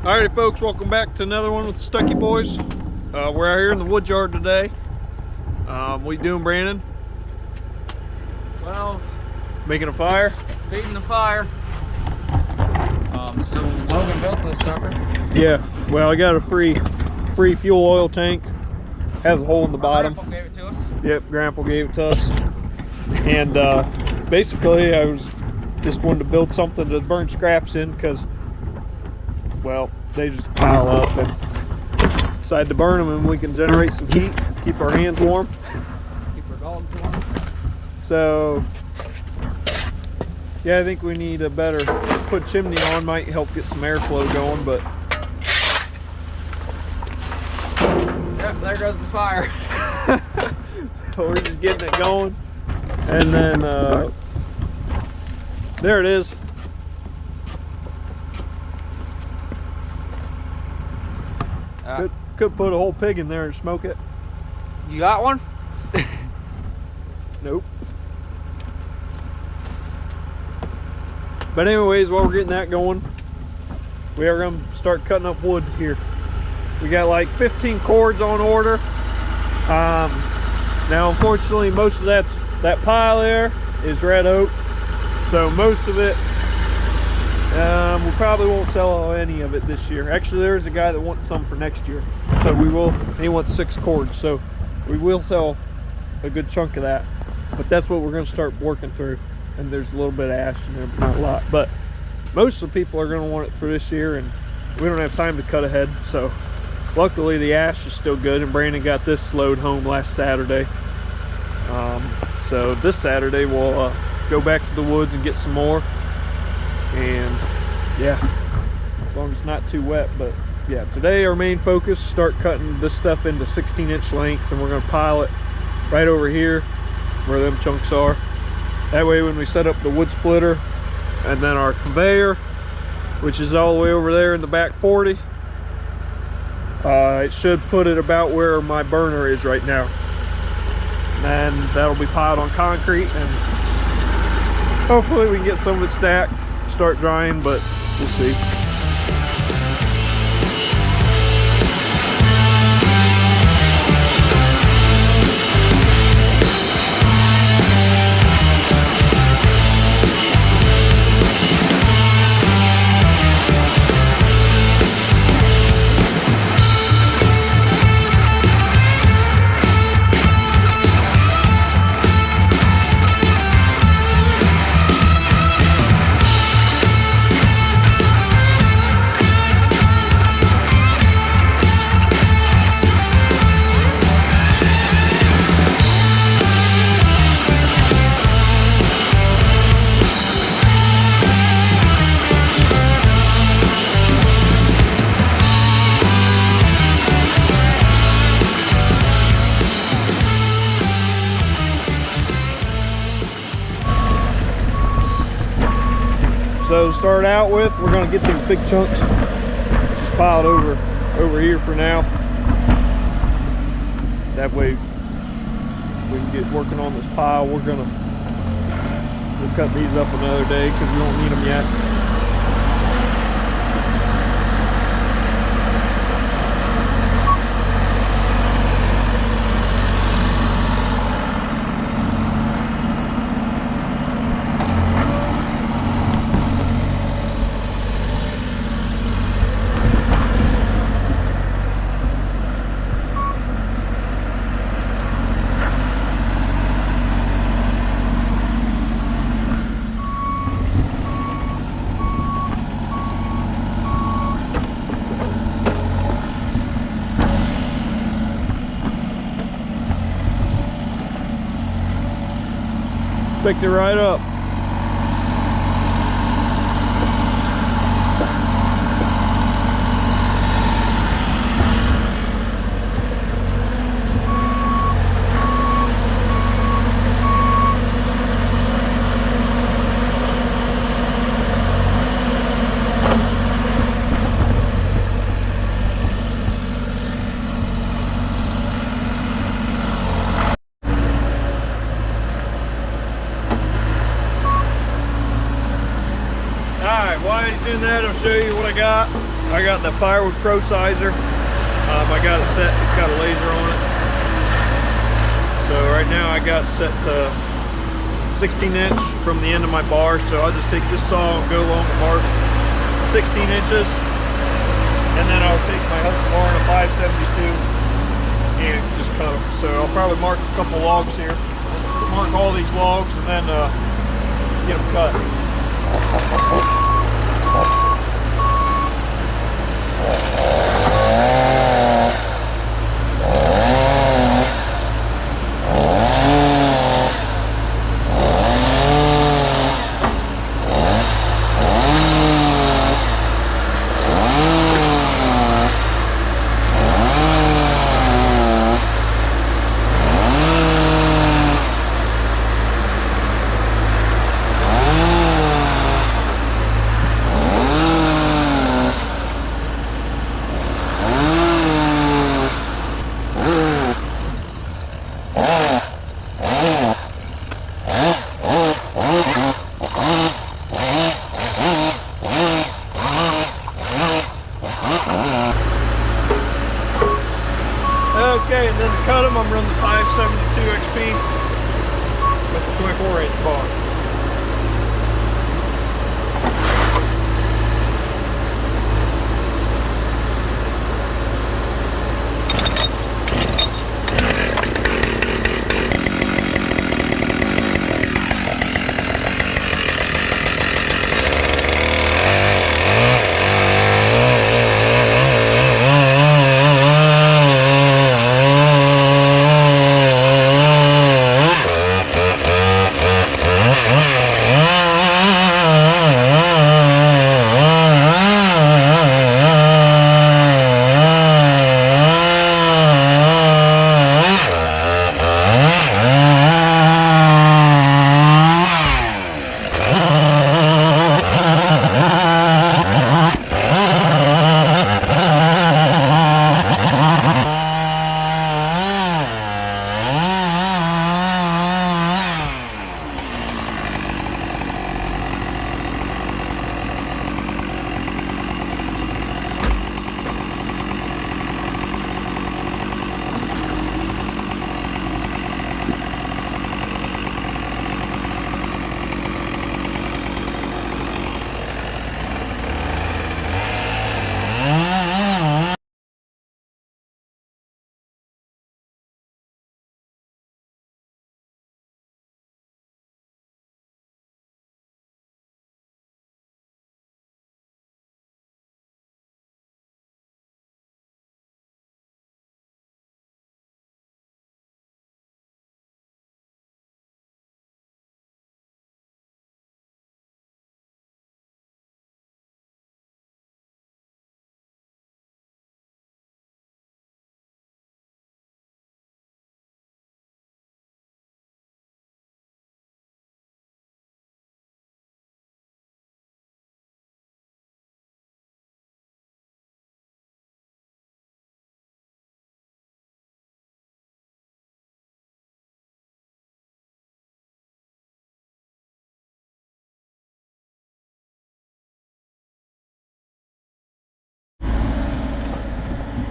Alrighty folks, welcome back to another one with the Stucky Boys. We're out here in the woodyard today. What you doing, Brandon? Well, making a fire? feeding the fire. So Logan built this sucker. Yeah, well, I got a free fuel oil tank. Has a hole in the bottom. Grandpa gave it to us. Yep, Grandpa gave it to us. And basically I was just wanted to build something to burn scraps in because, well, they just pile up and decide to burn them, and we can generate some heat, keep our hands warm. Keep our dogs warm. So yeah, I think we need a better put chimney on, might help get some airflow going, but yep, there goes the fire. so we're just getting it going, and then there it is. Could put a whole pig in there and smoke it. You got one? Nope. But anyways, while we're getting that going, we are going to start cutting up wood here. We got like 15 cords on order. Now unfortunately most of that pile there is red oak, so most of it we probably won't sell any of it this year. Actually, there's a guy that wants some for next year, so we will. He wants 6 cords, so we will sell a good chunk of that. But that's what we're going to start working through. And there's a little bit of ash in there, but not a lot. But most of the people are going to want it for this year, and we don't have time to cut ahead. So luckily the ash is still good, and Brandon got this slowed home last Saturday. So this Saturday we'll go back to the woods and get some more. And yeah, as long as it's not too wet. But yeah, today our main focus is start cutting this stuff into 16-inch length, and we're going to pile it right over here where them chunks are. That way when we set up the wood splitter and then our conveyor, which is all the way over there in the back 40, it should put it about where my burner is right now. And then that'll be piled on concrete, and hopefully we can get some of it stacked, start drying, but we'll see. So to start out with, we're going to get these big chunks just piled over here for now. That way we can get working on this pile. We'll cut these up another day because we don't need them yet. Picked it right up. Alright, while he's doing that, I'll show you what I got. I got the Firewood Pro Sizer. I got it set, it's got a laser on it. So right now I got it set to 16 inch from the end of my bar. So I'll just take this saw and go along the bar 16 inches. And then I'll take my Husqvarna a 572 and just cut them. So I'll probably mark a couple logs here. Mark all these logs and then get them cut. Okay, and then to cut them, I'm running the 572 XP with the 24-inch bar.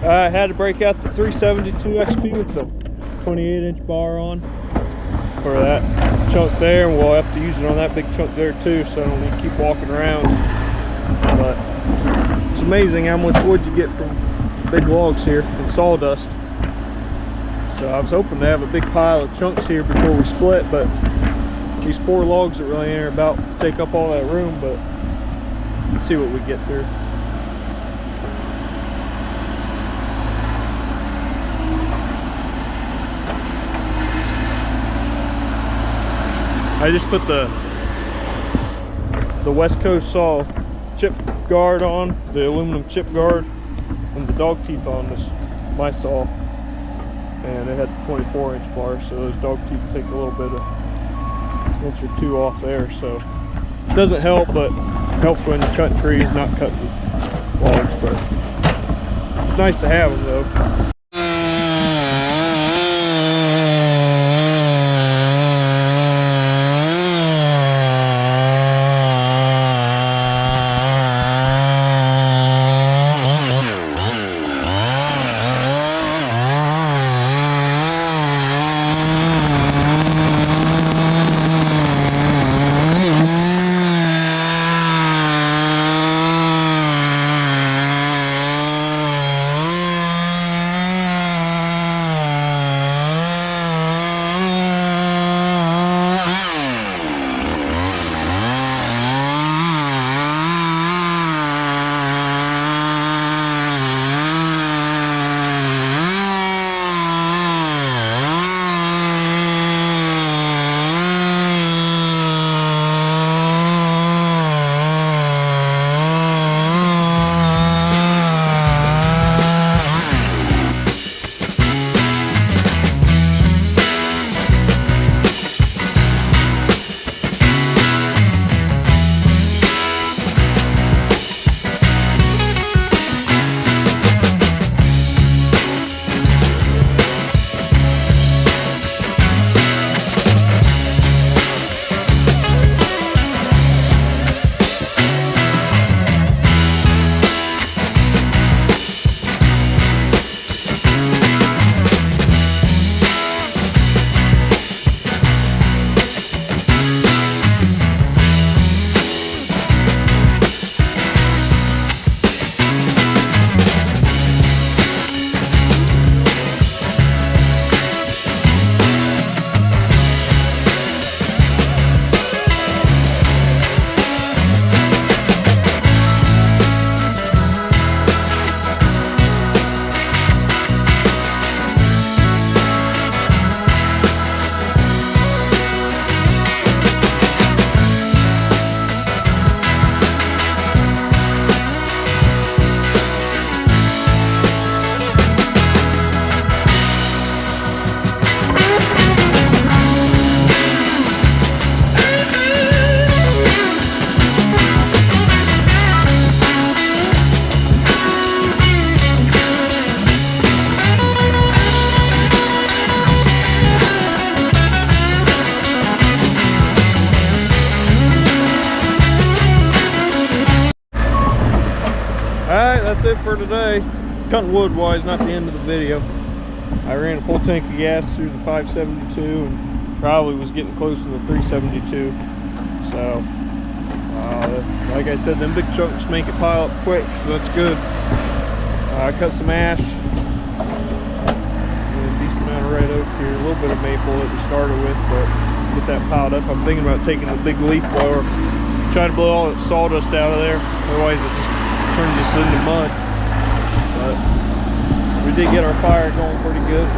I had to break out the 372 XP with the 28-inch bar on for that chunk there, and we'll have to use it on that big chunk there too, so I don't need to keep walking around. But it's amazing how much wood you get from big logs here and sawdust. So I was hoping to have a big pile of chunks here before we split, but these 4 logs that really ain't about to take up all that room, but let's see what we get through. I just put the West Coast saw chip guard on, the aluminum chip guard, and the dog teeth on my saw, and it had the 24-inch bar, so those dog teeth take a little bit of inch or 2 off there, so it doesn't help, but helps when you're cutting trees, not cutting logs. But it's nice to have them though. that's it for today. Cutting wood wise, not the end of the video. I ran a full tank of gas through the 572 and probably was getting close to the 372. So, like I said, them big chunks make it pile up quick, so that's good. I cut some ash, and a decent amount of red oak here, a little bit of maple that we started with, but get that piled up. I'm thinking about taking the big leaf blower, trying to blow all that sawdust out of there, otherwise it just turns this into mud. But we did get our fire going pretty good.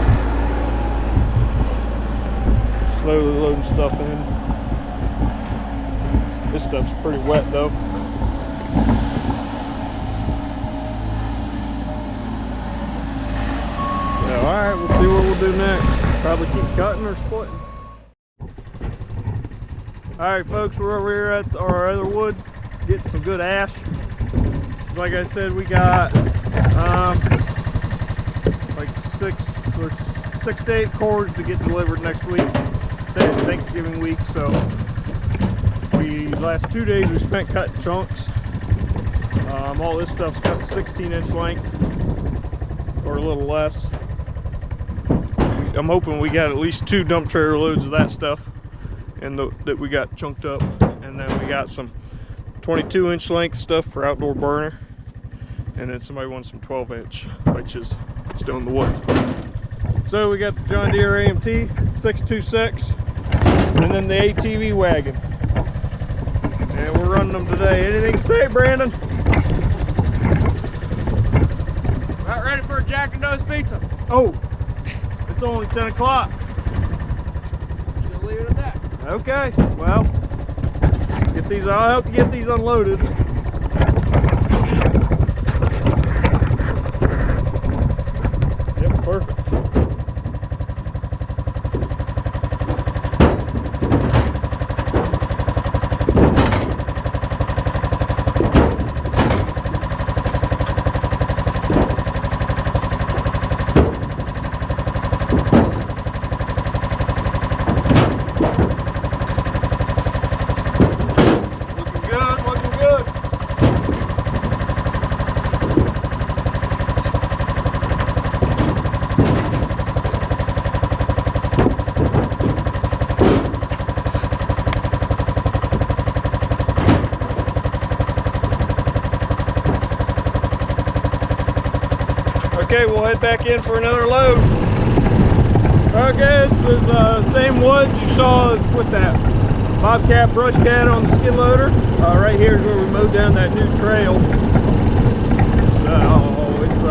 Slowly loading stuff in. This stuff's pretty wet though. So alright, we'll see what we'll do next. Probably keep cutting or splitting. Alright folks, we're over here at our other woods getting some good ash. Like I said, we got like 6 to 8 cords to get delivered next week. Thanksgiving week, so last 2 days we spent cutting chunks. All this stuff's got 16-inch length or a little less. I'm hoping we got at least 2 dump trailer loads of that stuff and that we got chunked up, and then we got some 22-inch length stuff for outdoor burner, and then somebody wants some 12-inch, which is still in the woods. So we got the John Deere AMT 626 and then the ATV wagon, and we're running them today. Anything to say, Brandon? About ready for a Jack and Joe's pizza. Oh, it's only 10 o'clock. Just leave it at that. Okay, well, get these. I'll help you get these unloaded. Yep, perfect. Okay, we'll head back in for another load. Okay, this is the same woods you saw with that bobcat brush cat on the skid loader. Right here is where we mowed down that new trail. So it's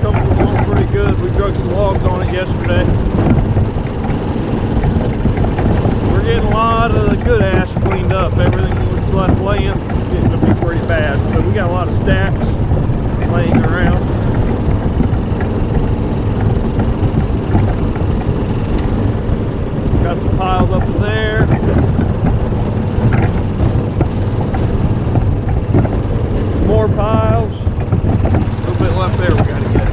coming along pretty good. We drug some logs on it yesterday. We're getting a lot of the good ash cleaned up. Everything that's left laying is getting to be pretty bad. So we got a lot of stacks laying around. Got some piles up in there. More piles. A little bit left there we gotta get.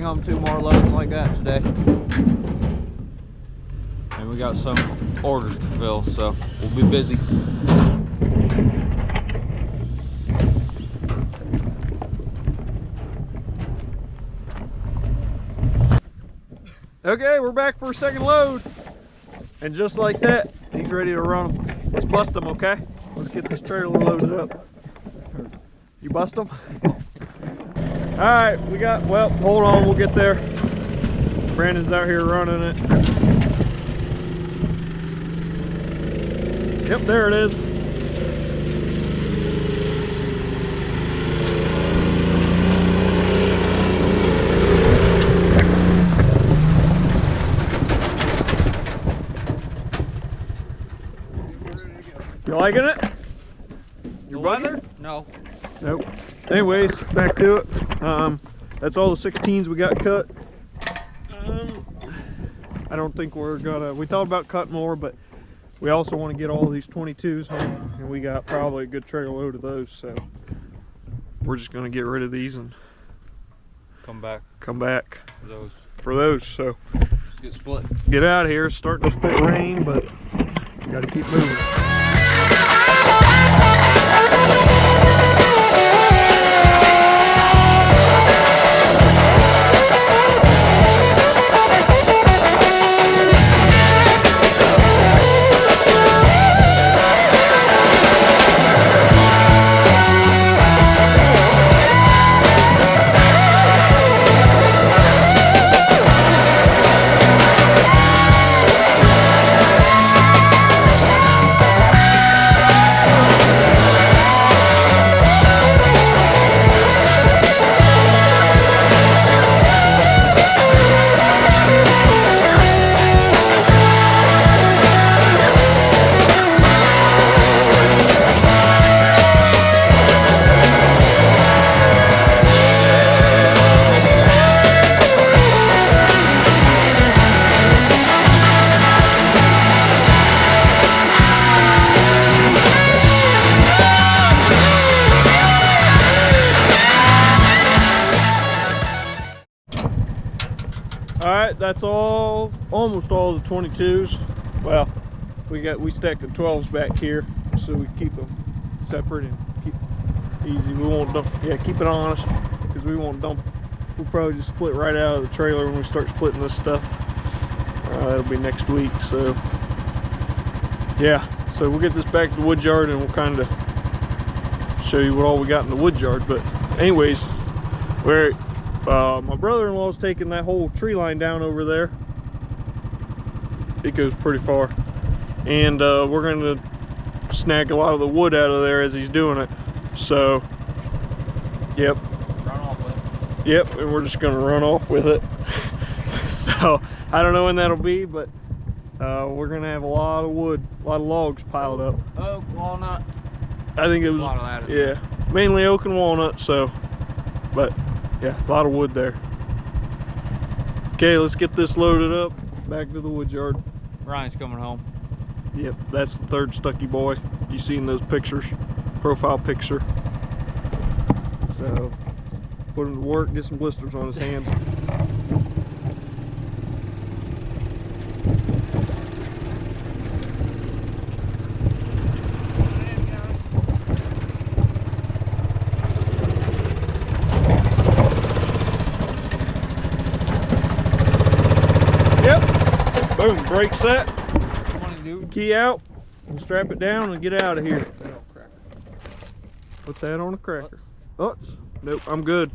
on 2 more loads like that today. And we got some orders to fill, so we'll be busy. Okay, we're back for a second load. And just like that, he's ready to run them. Let's bust them, okay? Let's get this trailer loaded up. You bust them? All right, we got, well, hold on, we'll get there. Brandon's out here running it. Yep, there it is. You liking it? Your weather? No. Nope. Anyways, back to it. That's all the 16s we got cut. I don't think we're gonna, we thought about cutting more, but we also want to get all these 22s home, and we got probably a good trailer load of those, so we're just gonna get rid of these and Come back for those. So Let's get split. get out of here. It's starting to spit rain, but we gotta keep moving. Alright, that's almost all the 22s. Well, we stacked the 12s back here so we keep them separate and keep easy. We won't dump, yeah, keep it honest, because we won't dump. We'll probably just split right out of the trailer when we start splitting this stuff. That'll be next week, so yeah. So we'll get this back to the wood yard and we'll kind of show you what all we got in the wood yard. But anyways, my brother-in-law's taking that whole tree line down over there. It goes pretty far, and we're going to snag a lot of the wood out of there as he's doing it. So yep, Run off with it. yep, and we're just going to run off with it. So I don't know when that'll be, but we're going to have a lot of wood, a lot of logs piled up. Oak, walnut. I think it was A lot of that. yeah, mainly oak and walnut. So, but yeah, a lot of wood there. Okay, let's get this loaded up, back to the wood yard. Ryan's coming home. Yep, that's the third Stucky boy. You seen those pictures, profile picture. So, put him to work, get some blisters on his hands. Boom, brake set, key out, we'll strap it down and get out of here. Put that on a cracker. Utz. Nope, I'm good.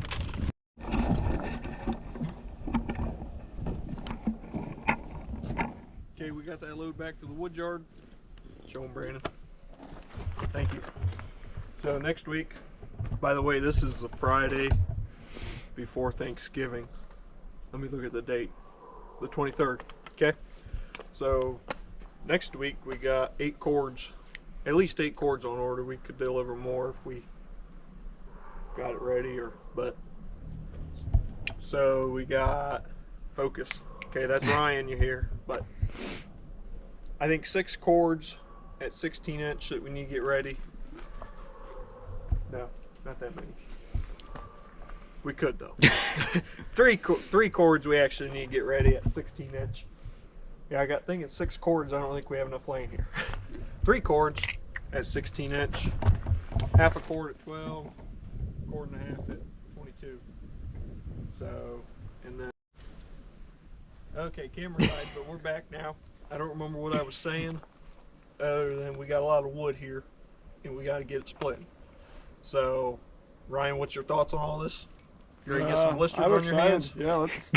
Okay, we got that load back to the wood yard. Show him, Brandon. Thank you. So next week, by the way, this is the Friday before Thanksgiving. Let me look at the date. The 23rd. Okay. So next week we got 8 cords, at least 8 cords on order. We could deliver more if we got it ready, but so we got focus. Okay, that's Ryan you hear, but I think 6 cords at 16-inch that we need to get ready. No, not that many. We could though. three cords we actually need to get ready at 16-inch. Yeah, I think it's 6 cords. I don't think we have enough laying here. 3 cords at 16-inch, half a cord at 12, cord and a half at 22. So, and then, okay, camera died, but we're back now. I don't remember what I was saying, other than we got a lot of wood here, and we got to get it split. So, Ryan, what's your thoughts on all this? You're gonna get some blisters on your hands? Yeah, let's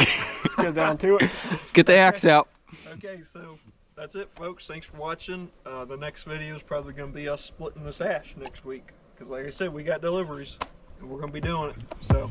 get down to it. Let's get the axe out. Okay, so that's it, folks. Thanks for watching. The next video is probably going to be us splitting this ash next week. Because like I said, we got deliveries, and we're going to be doing it. So.